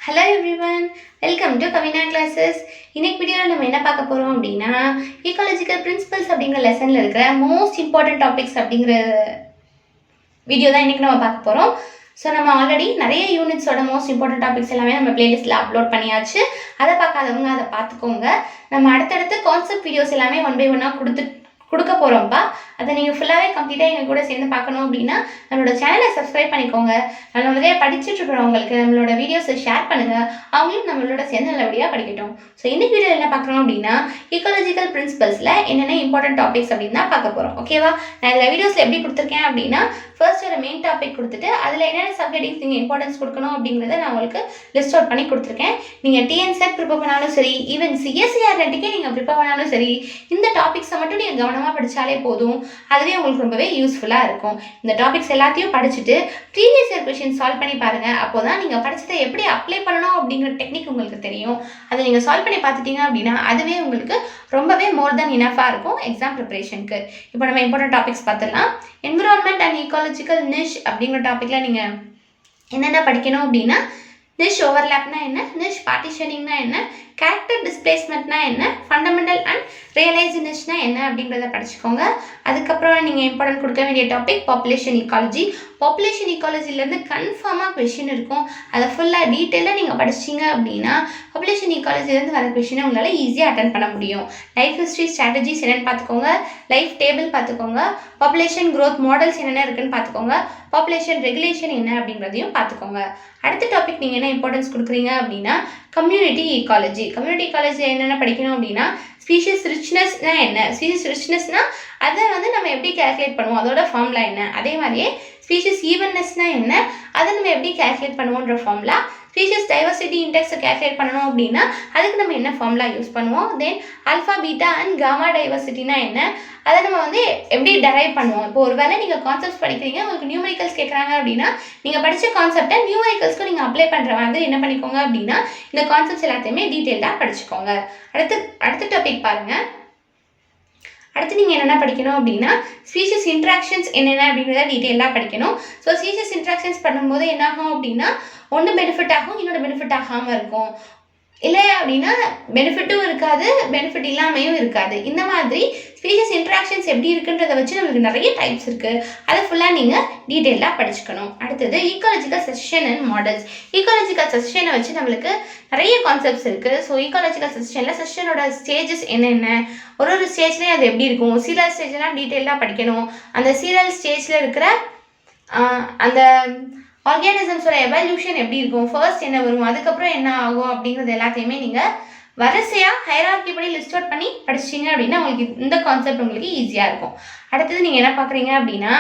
Hello everyone, welcome to Kavina classes. இன்னைக்கு வீடியோவில் நம்ம என்ன பார்க்க போகிறோம் அப்படின்னா, ஈக்காலஜிக்கல் பிரின்சிபல்ஸ் அப்படிங்கிற லெசனில் இருக்கிற மோஸ்ட் இம்பார்ட்டன்ட் டாபிக்ஸ் அப்படிங்கிற வீடியோ தான் இன்றைக்கி நம்ம பார்க்க போகிறோம். ஸோ நம்ம ஆல்ரெடி நிறைய யூனிட்ஸோட மோஸ்ட் இம்பார்ட்டன்ட் டாபிக்ஸ் எல்லாமே நம்ம பிளேலிஸ்ட்டில் அப்லோட் பண்ணியாச்சு. அதை பார்க்காதவங்க அதை பார்த்துக்கோங்க. நம்ம அடுத்தடுத்து கான்செப்ட் வீடியோஸ் எல்லாமே ஒன் பை ஒன்னாக கொடுக்க போகிறோம்ப்பா. அதை நீங்கள் ஃபுல்லாகவே கம்ப்ளீட்டாக எங்கள் கூட சேர்ந்து பார்க்கணும் அப்படின்னா நம்மளோட சேனலை சப்ஸ்கிரைப் பண்ணிக்கோங்க. நம்ம நிறைய படிச்சுட்டு இருக்கிறவங்களுக்கு நம்மளோட வீடியோஸை ஷேர் பண்ணுங்கள், அவங்களும் நம்மளோட சேர்ந்து நல்லபடியாக படிக்கட்டும். ஸோ இன்னைக்கு வீடியோ என்ன பார்க்குறோம் அப்படின்னா, ஈக்காலஜிக்கல் பிரின்சிபல்ஸில் என்னென்ன இம்பார்ட்டன்ட் டாபிக்ஸ் அப்படின்னு தான் பார்க்க போகிறோம். ஓகேவா? நான் இதில் வீடியோஸில் எப்படி கொடுத்துருக்கேன் அப்படின்னா, ஃபர்ஸ்ட் ஒரு மெயின் டாபிக் கொடுத்துட்டு அதில் என்னென்ன சப்ஜெக்ட்ஸ் நீங்கள் இம்பார்ட்டன்ஸ் கொடுக்கணும் அப்படிங்கிறத நான் உங்களுக்கு லிஸ்ட் அவுட் பண்ணி கொடுத்துருக்கேன். நீங்கள் டிஎன்செட் ப்ரிப்பேர் பண்ணாலும் சரி, ஈவன் சிஎஸ்சிஆர்டிக்கே நீங்கள் ப்ரிப்பேர் பண்ணாலும் சரி, இந்த டாபிக்ஸை மட்டும் நீங்கள் கவனமாக படித்தாலே போதும். அதுவே உங்களுக்கு ரொம்பவே யூஸ்ஃபுல்லாக இருக்கும். இந்த டாபிக்ஸ் எல்லாத்தையும் படிச்சுட்டு ப்ரீவியஸ் இயர் கொஷின் சால்வ் பண்ணி பாருங்கள். அப்போ தான் நீங்கள் படிச்சதை எப்படி அப்ளை பண்ணணும் அப்படிங்கிற டெக்னிக் உங்களுக்கு தெரியும். அதை நீங்கள் சால்வ் பண்ணி பார்த்துட்டீங்க அப்படின்னா அதுவே உங்களுக்கு ரொம்பவே மோர் தென் இனஃபாக இருக்கும் எக்ஸாம் ப்ரிப்பரேஷனுக்கு. இப்போ நம்ம இம்பார்ட்டன்ட் டாபிக்ஸ் பார்த்துடலாம். என்விரான்மெண்ட் அண்ட் ஈக்காலஜிக்கல் நிஷ் அப்படிங்கிற டாப்பிக்கில் நீங்கள் என்னென்ன படிக்கணும் அப்படின்னா, நிஷ் ஓவர்லேப்னா என்ன, நிஷ் பார்ட்டிஷனிங்னா என்ன, கேரக்டர் டிஸ்பிளேஸ்மெண்ட்னா என்ன, ஃபண்டமெண்டல் அண்ட் ரியலைஸ்டு நிஷ்னா என்ன அப்படிங்கிறத படிச்சுக்கோங்க. அதுக்கப்புறம் நீங்கள் இம்பார்ட்டன்ட் கொடுக்க வேண்டிய டாபிக் பாப்புலேஷன் ஈக்காலஜி. பாப்புலேஷன் ஈக்காலஜிலேருந்து கன்ஃபார்மாக கொஷின் இருக்கும். அதை ஃபுல்லாக டீட்டெயிலாக நீங்கள் படிச்சிங்க அப்படின்னா பாப்புலேஷன் ஈக்காலஜிலேருந்து வர கொஷினை உங்களால் ஈஸியாக அட்டன் பண்ண முடியும். லைஃப் ஹிஸ்ட்ரி ஸ்ட்ராட்டஜிஸ் என்னென்னு பார்த்துக்கோங்க, லைஃப் டேபிள் பார்த்துக்கோங்க, பாப்புலேஷன் க்ரோத் மாடல்ஸ் என்னென்ன இருக்குன்னு பார்த்துக்கோங்க, பாப்புலேஷன் ரெகுலேஷன் என்ன அப்படிங்கிறதையும் பார்த்துக்கோங்க. அடுத்த டாபிக் நீங்கள் என்ன இம்பார்ட்டன்ஸ் கொடுக்குறீங்க அப்படின்னா, கம்யூனிட்டி ஈக்காலஜி. கம்யூனிட்டி ஈக்காலஜி என்னென்ன படிக்கணும் அப்படின்னா, ஸ்பீஷிஸ் ரிச்னஸ்னா என்ன, ஸ்பீஷிஸ் ரிச்னஸ்னால் அதை நம்ம எப்படி கேல்குலேட் பண்ணுவோம், அதோட ஃபார்முலா என்ன, அதே மாதிரியே ஸ்பீஷிஸ் ஈவன்னஸ்னா என்ன, அதை நம்ம எப்படி கேல்குலேட் பண்ணுவோன்ற ஃபார்முலா, ஸ்பீஷிஸ் டைவர்சிட்டி இண்டெக்ஸை கேல்குலேட் பண்ணணும் அப்படின்னா அதுக்கு நம்ம என்ன ஃபார்முலா யூஸ் பண்ணுவோம், then alpha beta and gamma டைவர்சிட்டினா என்ன, அதை நம்ம எப்படி டெரைவ் பண்ணுவோம். இப்போ ஒரு வேளை நீங்கள் கான்செப்ட்ஸ் படிக்கிறீங்க, உங்களுக்கு நியூமரிக்கல்ஸ் கேட்குறாங்க அப்படின்னா நீங்கள் படித்த கான்செப்டை நியூமரிக்கல்ஸ்க்கு நீங்கள் அப்ளை பண்ணுற மாதிரி என்ன பண்ணிக்கோங்க அப்படின்னா இந்த கான்செப்ட்ஸ் எல்லாத்தையுமே டீட்டெயிலாக படிச்சுக்கோங்க. அடுத்த டாபிக் பாருங்கள். அடுத்து நீங்கள் என்னென்ன படிக்கணும் அப்படின்னா, ஸ்பீஷிஸ் இன்ட்ராக்ஷன்ஸ் என்னென்ன அப்படிங்கிறத டீட்டெயிலாக படிக்கணும். ஸோ ஸ்பீஷிஸ் இன்ட்ராக்ஷன்ஸ் பண்ணும்போது என்ன ஆகும் அப்படின்னா, ஒன்று பெனிஃபிட் ஆகும், இன்னொரு பெனிஃபிட் ஆகாமல் இருக்கும். இல்லை அப்படின்னா பெனிஃபிட்டும் இருக்காது, பெனிஃபிட் இல்லாமையும் இருக்காது. இந்த மாதிரி ஸ்பீஷிஸ் இன்ட்ராக்ஷன்ஸ் எப்படி இருக்குன்றதை வச்சு நம்மளுக்கு நிறைய டைப்ஸ் இருக்குது. அதை ஃபுல்லாக நீங்கள் டீட்டெயிலாக படிச்சுக்கணும். அடுத்தது ecological succession and models. Ecological செஷனை வச்சு நம்மளுக்கு நிறைய கான்செப்ட்ஸ் இருக்குது. ஸோ ஈக்காலஜிக்கல் செஷனில் செஷனோட ஸ்டேஜஸ் என்னென்ன, ஒரு ஸ்டேஜ்லேயும் அது எப்படி இருக்கும், சீரியல் ஸ்டேஜ்லாம் டீட்டெயிலாக படிக்கணும். அந்த சீரியல் ஸ்டேஜில் இருக்கிற அந்த ஆர்கானிசம்ஸோட எவல்யூஷன் எப்படி இருக்கும், ஃபர்ஸ்ட் என்ன வரும், அதுக்கப்புறம் என்ன ஆகும் அப்படிங்கிறது எல்லாத்தையுமே நீங்கள் வரிசையாக ஹைரார்கி படி லிஸ்ட் அவுட் பண்ணி படிச்சிங்க அப்படின்னா உங்களுக்கு இந்த கான்செப்ட் உங்களுக்கு ஈஸியாக இருக்கும். அடுத்தது நீங்கள் என்ன பார்க்குறீங்க அப்படின்னா,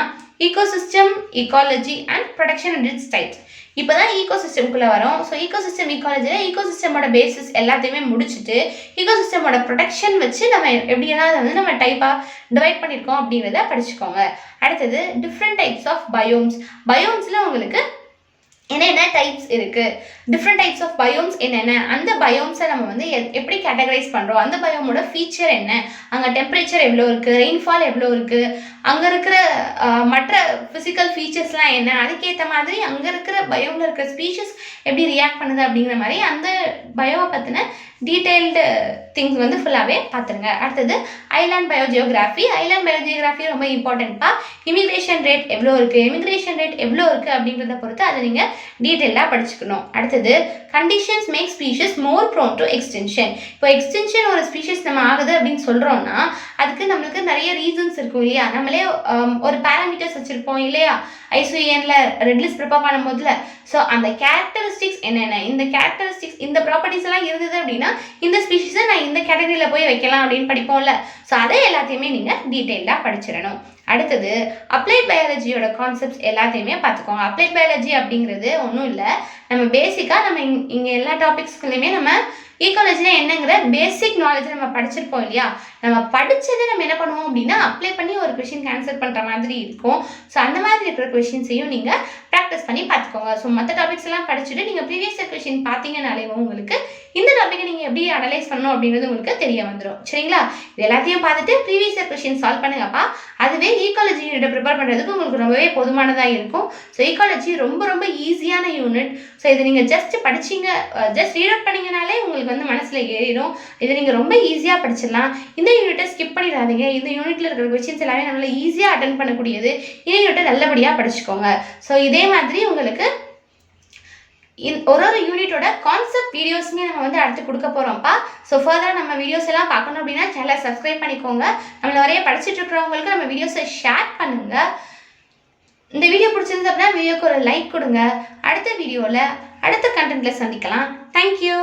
ecosystem ecology and production and it's types. இப்போ தான் ஈகோசிஸ்டம்குள்ளே வரும். ஸோ ஈகோசிஸ்டம் ஈக்காலஜியில் ஈகோசிஸ்டமோட பேசிஸ் எல்லாத்தையுமே முடிச்சுட்டு ஈகோசிஸ்டமோட ப்ரொடக்ஷன் வச்சு நம்ம எப்படின்னா அதை நம்ம டைப்பாக டிவைட் பண்ணியிருக்கோம் அப்படிங்கிறத படிச்சுக்கோங்க. அடுத்தது டிஃப்ரெண்ட் டைப்ஸ் ஆஃப் பயோம்ஸ். பயோம்ஸில் உங்களுக்கு என்னென்ன டைப்ஸ் இருக்குது, டிஃப்ரெண்ட் டைப்ஸ் ஆஃப் பயோம்ஸ் என்னென்ன, அந்த பயோம்ஸை நம்ம எப்படி கேட்டகரைஸ் பண்ணுறோம், அந்த பயோமோட ஃபீச்சர் என்ன, அங்கே டெம்பரேச்சர் எவ்வளோ இருக்குது, ரெயின்ஃபால் எவ்வளோ இருக்குது, அங்கே இருக்கிற மற்ற ஃபிசிக்கல் ஃபீச்சர்ஸ்லாம் என்ன, அதுக்கேற்ற மாதிரி அங்கே இருக்கிற பயோமில் இருக்கிற ஸ்பீஷஸ் எப்படி ரியாக்ட் பண்ணுது அப்படிங்கிற மாதிரி அந்த பயோவை பற்றின டீட்டெயில்டு திங்ஸ் ஃபுல்லாகவே பார்த்துருங்க. அடுத்தது ஐலாண்ட் பயோஜியோகிராஃபி. ஐலாண்ட் பயோஜியோகிராஃபி ரொம்ப இம்பார்ட்டன்ட்பா. இமிக்ரேஷன் ரேட் எவ்வளோ இருக்குது, எமிக்ரேஷன் ரேட் எவ்வளோ இருக்குது அப்படிங்கிறத பொறுத்து அதை நீங்கள் டீட்டெயிலாக படிச்சுக்கணும். அடுத்தது conditions make species more prone to extension. இப்போ எக்ஸ்டென்ஷன் ஒரு ஸ்பீஷஸ் நம்ம ஆகுது அப்படின்னு சொல்கிறோம்னா அதுக்கு நம்மளுக்கு நிறைய ரீசன்ஸ் இருக்கும் இல்லையா. நம்மளே ஒரு பேராமீட்டர்ஸ் வச்சுருப்போம் இல்லையா, ஐசிஎன்ல ரெட் லிஸ்ட் ப்ரிப்பேர் பண்ணும்போதுல. ஸோ அந்த கேரக்டரிஸ்டிக்ஸ் என்னென்ன, இந்த கேரக்டரிஸ்டிக்ஸ் இந்த ப்ராப்பர்ட்டிஸ் எல்லாம் இருந்தது அப்படின்னா இந்த ஸ்பீஷஸை நான் இந்த கேட்டகரியில் போய் வைக்கலாம் அப்படின்னு படிப்போம்ல. ஸோ அதை எல்லாத்தையுமே நீங்கள் டீட்டெயிலாக படிச்சிடணும். அடுத்தது அப்ளைட் பயாலஜியோட கான்செப்ட்ஸ் எல்லாத்தையுமே பார்த்துக்கோங்க. அப்ளைட் பயாலஜி அப்படிங்கிறது ஒன்றும் இல்லை, நம்ம பேசிக்காக நம்ம இங்கே எல்லா டாபிக்ஸ்க்குலையுமே நம்ம ஈக்காலஜினா என்னங்கிற பேசிக் நாலேஜ் நம்ம படிச்சிருப்போம் இல்லையா. நம்ம படித்ததை நம்ம என்ன பண்ணுவோம் அப்படின்னா அப்ளை பண்ணி ஒரு கொஷின் ஆன்சர் பண்ணுற மாதிரி இருக்கும். ஸோ அந்த மாதிரி இருக்கிற கொஷின்ஸையும் நீங்கள் ப்ராக்டிஸ் பண்ணி பார்த்துக்கோங்க. ஸோ மற்ற டாபிக்ஸ் எல்லாம் படிச்சுட்டு நீங்கள் ப்ரீவியஸ் கொஷின் பார்த்தீங்கனாலே உங்களுக்கு இந்த டாப்பிக்கை நீங்கள் எப்படி அனலைஸ் பண்ணணும் அப்படின்றது உங்களுக்கு தெரிய வந்துடும். சரிங்களா? இது எல்லாத்தையும் பார்த்துட்டு ப்ரீவியஸ் இயர் கொஸ்டின் சால்வ் பண்ணுங்கப்பா. அதுவே ஈக்காலஜி யூனிட்டை ப்ரிப்பேர் பண்ணுறதுக்கு உங்களுக்கு ரொம்பவே போதுமானதாக இருக்கும். ஸோ ஈக்காலஜி ரொம்ப ரொம்ப ஈஸியான யூனிட். ஸோ இதை நீங்கள் ஜஸ்ட் படிச்சிங்க, ஜஸ்ட் ரீட் அவுட் பண்ணிங்கனாலே உங்களுக்கு வந்து மனசில் ஏறிடும். இதை நீங்கள் ரொம்ப ஈஸியாக படிச்சிடலாம். இந்த யூனிட்டை ஸ்கிப் பண்ணிடாதீங்க. இந்த யூனிட்டில் இருக்கிற கொஸ்டின்ஸ் எல்லாமே நம்மளால் ஈஸியாக அட்டென்ட் பண்ணக்கூடியது. இந்த யூனிட்டை நல்லபடியாக படிச்சுக்கோங்க. ஸோ இதே மாதிரி உங்களுக்கு ஒரு யூனிட்டோட கான்செப்ட் வீடியோஸுமே நம்ம வந்து அடுத்து கொடுக்க போகிறோம்ப்பா. ஸோ ஃபர்தராக நம்ம வீடியோஸ் எல்லாம் பார்க்கணும் அப்படின்னா சேனலை சப்ஸ்கிரைப் பண்ணிக்கோங்க. நம்மள நிறைய படிச்சுட்டு இருக்கிறவங்களுக்கு நம்ம வீடியோஸை ஷேர் பண்ணுங்கள். இந்த வீடியோ பிடிச்சிருந்து அப்படின்னா வீடியோக்கு ஒரு லைக் கொடுங்க. அடுத்த வீடியோவில் அடுத்த கண்டென்ட்டில் சந்திக்கலாம். தேங்க்யூ.